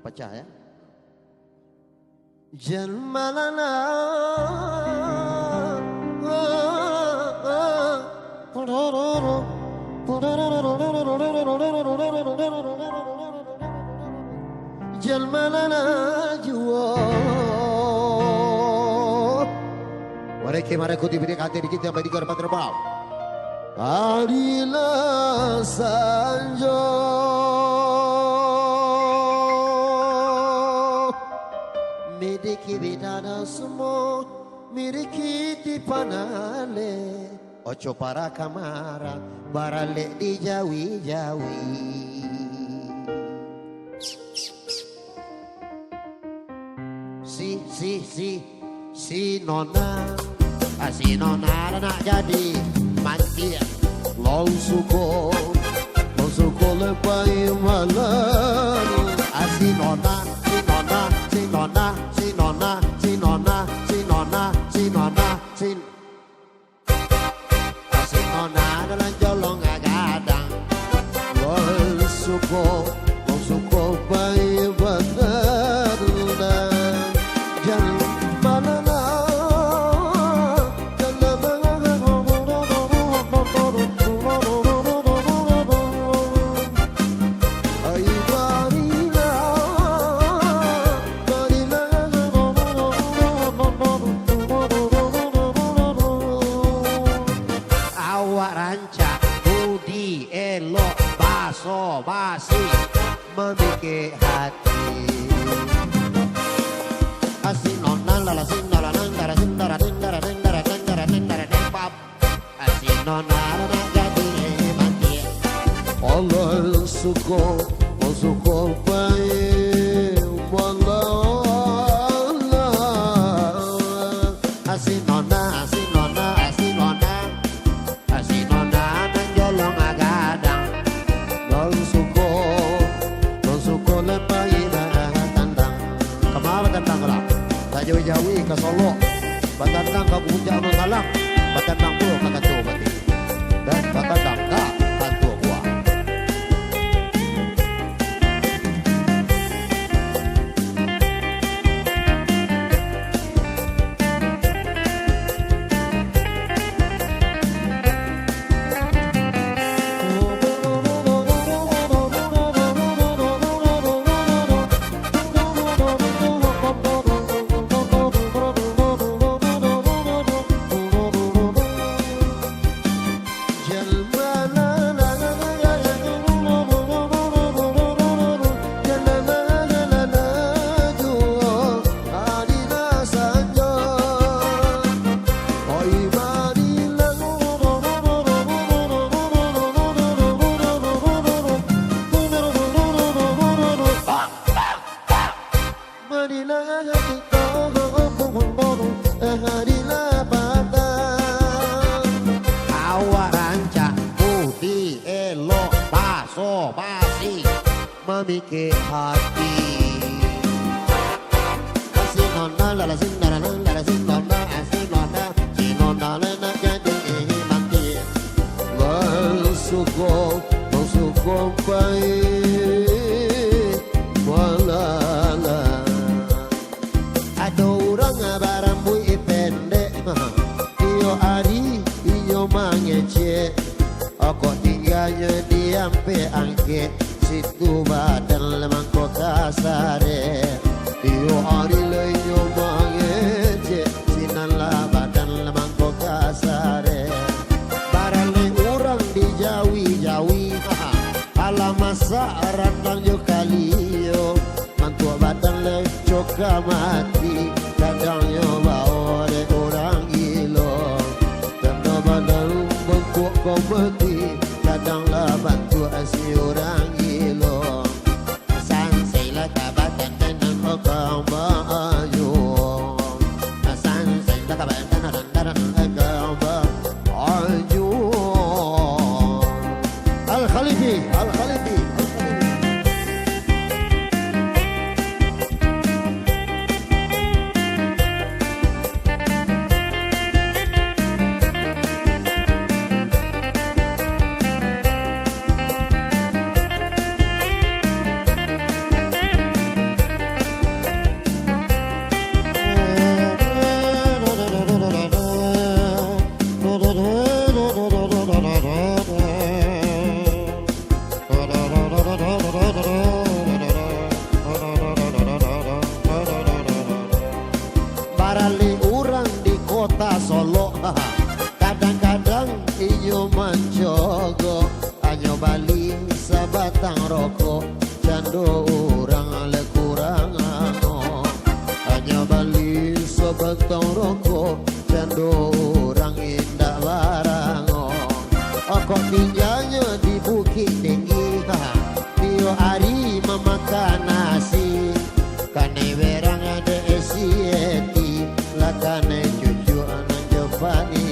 pecah ya. Janmalana Janmalana jua Wareke maraku diberi kate dikit yang baik garpa terbang Adila Sanjo Midiki bidana semua Miriki di panale Ocho para kamara Barale di jawi-jawi Si nona nak jadi mati Long suko lepai malam Si nona dalam jolong agadang Long suko pai badar basi memikir hati Asinonan lala sindara nandara sindara tindara tindara tindara tindara debab Asinonan jadi mati Allah suko baik wallah Asinona dan jolong agadang Long suko lepai tandang Kemana tandang lah Tak jauh-jauh ke Solo Batandang ke Puncak Mengalang Batandang pun ke Kantu mati Dan batandang ke Kantu gua basi memikir hati Asinona lala sindara nandara sinona Asinona lena jadi mati Suko baik walala Ada orang barambu pendek Iyo ari iyo mangece Kok tinggalnya di ampe angke Situ badan lemang kota sare Iyo hari leyo mangece Sinanlah badan lemang kota sare Barale orang di jawi-jawi Ala masa rantang yo kaliyo Mantua badan le coka mati Kadang yo bawa de orang ilo Tanda badan bengkok kometi Kadanglah bantu asi orang ilo Sansailah kabatan tenang okang baju Sansailah kabatan tenang okang baju Al-Khalifi Logo Cendo orang indah barang kok tinggalnya di Bukit Tinggi Tio hari memakan nasi kane berang ada esieti lakane cucu anak Jepani